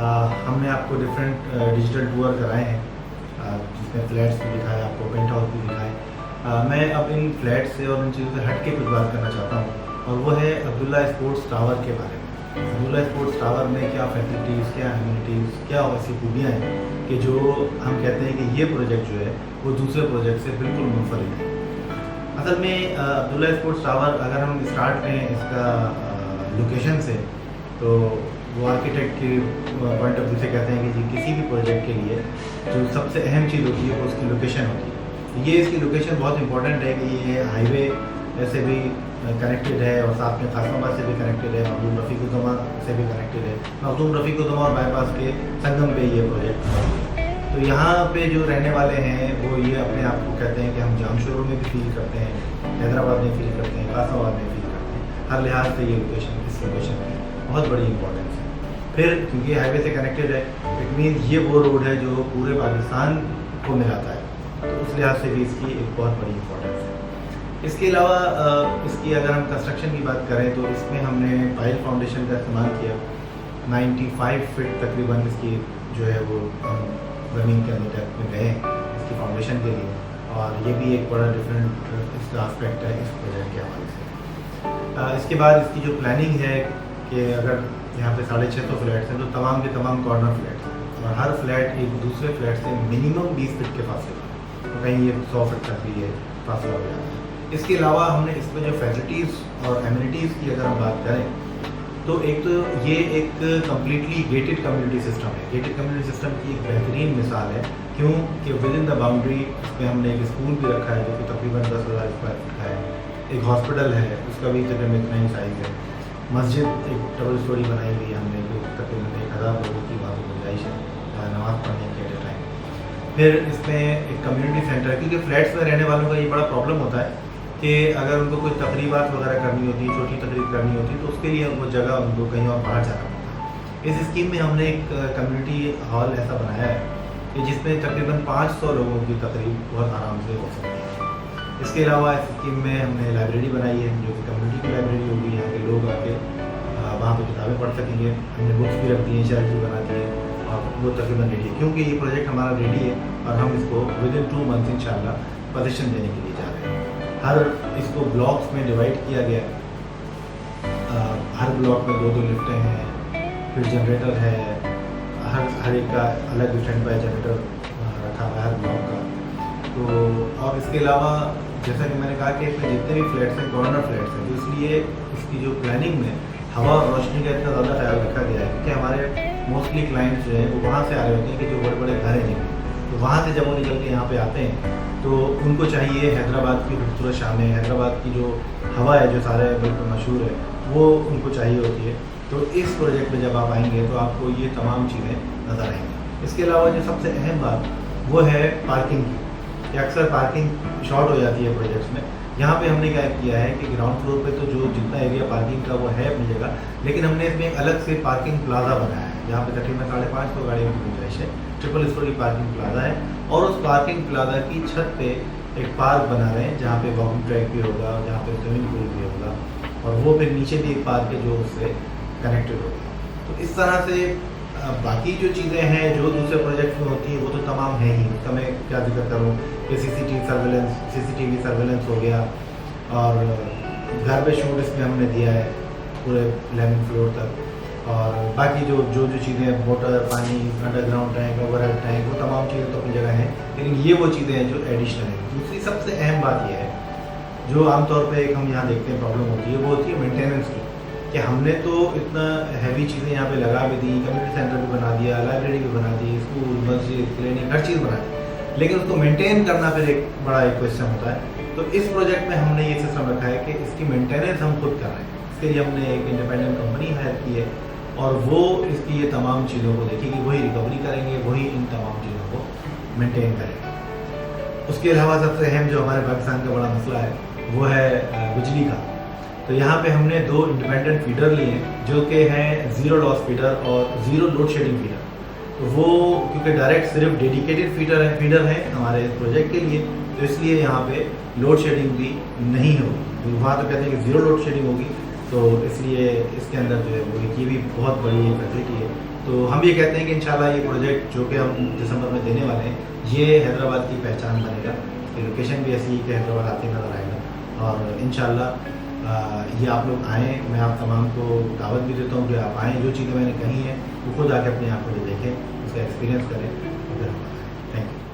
ہم نے آپ کو ڈفرینٹ ڈیجیٹل ٹور کرائے ہیں جس میں فلیٹس بھی دکھائے، آپ کو پینٹ ہاؤس بھی دکھائے۔ میں اب ان فلیٹ سے اور ان چیزوں سے ہٹ کے کچھ بات کرنا چاہتا ہوں، اور وہ ہے عبداللہ اسپورٹس ٹاور کے بارے میں۔ عبداللہ اسپورٹس ٹاور میں کیا فیسلٹیز، کیا امینٹیز، کیا ایسی خوبیاں ہیں کہ جو ہم کہتے ہیں کہ یہ پروجیکٹ جو ہے وہ دوسرے پروجیکٹ سے بالکل منفرد ہے۔ اصل میں عبداللہ اسپورٹس ٹاور اگر ہم اسٹارٹ کریں اس کا لوکیشن سے، تو وہ آرکیٹیکٹ کے پوائنٹ آف ویو سے کہتے ہیں کہ جی کسی بھی پروجیکٹ کے لیے جو سب سے اہم چیز ہوتی ہے وہ اس کی لوکیشن ہوتی ہے۔ یہ اس کی لوکیشن بہت امپورٹنٹ ہے کہ یہ ہائی وے سے بھی کنیکٹڈ ہے اور ساتھ میں قاسم آباد سے بھی کنیکٹڈ ہے، مخدوم رفیق الزماں سے بھی کنیکٹڈ ہے، مخدوم رفیق الزماں اور بائی پاس کے سنگم پہ یہ پروجیکٹ ہے۔ تو یہاں پہ جو رہنے والے ہیں وہ یہ اپنے آپ کو کہتے ہیں کہ ہم جام شورو میں بھی فیل کرتے ہیں، حیدرآباد میں فیل کرتے ہیں، قاسم آباد میں فیل کرتے ہیں۔ ہر لحاظ سے یہ لوکیشن، اس لوکیشن کی بہت بڑی امپورٹنس ہے۔ پھر کیونکہ ہائی وے سے کنیکٹڈ ہے، اٹ مینس یہ وہ روڈ ہے جو پورے پاکستان کو ملاتا ہے، تو اس لحاظ سے بھی اس کی ایک بہت بڑی امپورٹنس ہے۔ اس کے علاوہ اس کی اگر ہم کنسٹرکشن کی بات کریں تو اس میں ہم نے پائل فاؤنڈیشن کا استعمال کیا۔ 95 فٹ تقریباً اس کی جو ہے وہ زمین کے اندر ڈیپتھ میں گئے اس کی فاؤنڈیشن کے لیے، اور یہ بھی ایک بڑا ڈفرینٹ اس کا آسپیکٹ ہے اس پروجیکٹ کے حوالے سے۔ اس کے بعد اس کی جو پلاننگ ہے کہ اگر یہاں پہ 650 فلیٹس ہیں تو تمام کے تمام کارنر فلیٹس ہیں، اور ہر فلیٹ ایک دوسرے فلیٹ سے منیمم 20 فٹ کے فاصلے، تو کہیں یہ 100 فٹ تک بھی یہ فاصلہ ہو جاتا ہے۔ اس کے علاوہ ہم نے اس میں جو فیسلٹیز اور ایمینٹیز کی اگر ہم بات کریں تو ایک تو یہ ایک کمپلیٹلی گیٹڈ کمیونٹی سسٹم ہے۔ گیٹڈ کمیونٹی سسٹم کی ایک بہترین مثال ہے، کیوں کہ ود ان دا باؤنڈری اس میں ہم نے ایک اسکول بھی رکھا ہے جو کہ تقریباً 10,000 اسکوائر فٹ کا ہے، ایک ہاسپٹل ہے اس کا بھی تقریباً اتنا ہی سائز ہے، مسجد ایک ڈبل اسٹوری بنائی ہوئی ہے ہم نے جو تقریباً 1000 لوگوں کی وہاں پہ گنجائش ہے نماز پڑھنے کے ایٹ اے ٹائم۔ پھر اس میں ایک کمیونٹی سینٹر، کیونکہ فلیٹس میں رہنے والوں کا یہ بڑا پرابلم ہوتا ہے کہ اگر ان کو کوئی تقریبات وغیرہ کرنی ہوتی ہے، چھوٹی تقریب کرنی ہوتی ہے، تو اس کے لیے وہ جگہ ان کو کہیں اور باہر جانا پڑتا ہے۔ اس اسکیم میں ہم نے ایک کمیونٹی ہال ایسا بنایا ہے کہ جس میں تقریباً 500 لوگوں کی تقریب بہت آرام سے ہو سکتی ہے۔ اس کے علاوہ اس اسکیم میں ہم نے لائبریری بنائی ہے جو کہ کمیونٹی کی لائبریری ہوگی، یہاں کے لوگ آ کے وہاں پہ کتابیں پڑھ سکیں گے۔ ہم نے بکس بھی رکھ دی ہیں، شیلف بھی بنا دی ہے، اور وہ تقریباً ریڈی ہے کیونکہ یہ پروجیکٹ ہمارا ریڈی ہے اور ہم اس کو ود ان 2 منتھس انشاءاللہ پوزیشن دینے کے لیے جا رہے ہیں۔ ہر اس کو بلاکس میں ڈیوائڈ کیا گیا، ہر بلاک میں 2 لفٹیں ہیں، پھر جنریٹر ہے، ہر ایک کا الگ اسٹینڈ بائی جنریٹر رکھا ہوا ہے ہر بلاک کا۔ تو اور اس کے علاوہ جیسا کہ میں نے کہا کہ اس میں جتنے بھی فلیٹس ہیں کارنر فلیٹس ہیں، تو اس لیے اس کی جو پلاننگ میں ہوا اور روشنی کا اتنا زیادہ خیال رکھا گیا ہے کیونکہ ہمارے موسٹلی کلائنٹس جو ہیں وہ وہاں سے آ رہے ہوتے ہیں کہ جو بڑے بڑے گھر ہیں جن کے، تو وہاں سے جب وہ نکل کے یہاں پہ آتے ہیں تو ان کو چاہیے حیدرآباد کی خوبصورت شامیں، حیدرآباد کی جو ہوا ہے جو سارے بالکل مشہور ہے وہ ان کو چاہیے ہوتی ہے۔ تو اس پروجیکٹ میں جب آپ آئیں گے تو آپ کو یہ تمام چیزیں نظر آئیں گی۔ اس کے علاوہ جو سب سے اہم بات وہ ہے پارکنگ کی، کہ اکثر پارکنگ شارٹ ہو جاتی ہے پروجیکٹس میں۔ یہاں پہ ہم نے کیا کیا ہے کہ گراؤنڈ فلور پہ تو جو جتنا ایریا پارکنگ کا وہ ہے اپنی جگہ، لیکن ہم نے اس میں ایک الگ سے پارکنگ پلازا بنایا ہے جہاں پہ تقریباً 550 گاڑیوں کی گنجائش ہے، ٹرپل اسٹوری پارکنگ پلازا ہے، اور اس پارکنگ پلازا کی چھت پہ ایک پارک بنا رہے ہیں جہاں پہ واکنگ ٹریک بھی ہوگا، جہاں پہ سوئمنگ پول بھی ہوگا، اور وہ پھر نیچے بھی ایک پارک ہے جو اس سے کنیکٹڈ ہوگا۔ تو اس طرح سے باقی جو چیزیں ہیں جو دوسرے پروجیکٹ میں ہوتی ہیں وہ تو تمام ہیں ہی، اس کا میں کیا ذکر کروں کہ سی سی ٹی وی سرویلنس ہو گیا، اور گھر پہ شوٹ اس میں ہم نے دیا ہے پورے 11 فلور تک، اور باقی جو چیزیں موٹر، پانی، underground tank, overhead tank, وہ تمام چیزیں تو اپنی جگہ ہیں، لیکن یہ وہ چیزیں ہیں جو ایڈیشنل ہیں۔ دوسری سب سے اہم بات یہ ہے جو عام طور پہ ایک ہم یہاں دیکھتے ہیں پرابلم ہوتی ہے، وہ ہوتی ہے مینٹیننس کی، کہ ہم نے تو اتنا ہیوی چیزیں یہاں پہ لگا بھی دی، کمیونٹی سینٹر بھی بنا دیا، لائبریری بھی بنا دی، اسکول، مسجد، کلینک، ہر چیز بنا دی، لیکن اس کو مینٹین کرنا پھر ایک بڑا ایک کوشچن ہوتا ہے۔ تو اس پروجیکٹ میں ہم نے یہ سسٹم رکھا ہے کہ اس کی مینٹیننس ہم خود کر رہے ہیں۔ اس کے لیے ہم نے ایک انڈیپینڈنٹ کمپنی ہائر کی ہے، اور وہ اس کی یہ تمام چیزوں کو دیکھے گی، وہی ریکوری کریں گے، وہی ان تمام چیزوں کو مینٹین کریں گے۔ اس کے علاوہ سب سے اہم جو ہمارے پاکستان کا بڑا مسئلہ ہے وہ ہے بجلی کا۔ تو یہاں پہ ہم نے 2 انڈیپینڈنٹ فیڈر لیے ہیں جو کہ ہیں زیرو لاس فیڈر اور زیرو لوڈ شیڈنگ فیڈر۔ تو وہ کیونکہ ڈائریکٹ صرف ڈیڈیکیٹڈ فیڈر ہیں ہمارے اس پروجیکٹ کے لیے، تو اس لیے یہاں پہ لوڈ شیڈنگ بھی نہیں ہوگی۔ وہاں تو کہتے ہیں کہ زیرو لوڈ شیڈنگ ہوگی، تو اس لیے اس کے اندر جو ہے وہ یہ بھی بہت بڑی فیسلٹی ہے تو ہم یہ کہتے ہیں کہ انشاءاللہ یہ پروجیکٹ جو کہ ہم دسمبر میں دینے والے ہیں یہ حیدرآباد کی پہچان بنے گا. کہ لوکیشن بھی ایسی کہ حیدرآباد آتے نظر آئے گا. اور انشاءاللہ یہ آپ لوگ آئیں, میں آپ تمام کو دعوت بھی دیتا ہوں کہ آپ آئیں, جو چیزیں میں نے کہی ہیں وہ خود آ کے اپنی آنکھوں سے دیکھیں, اس کا ایکسپیرینس کریں, اور پھر ہم آئیں. Thank you.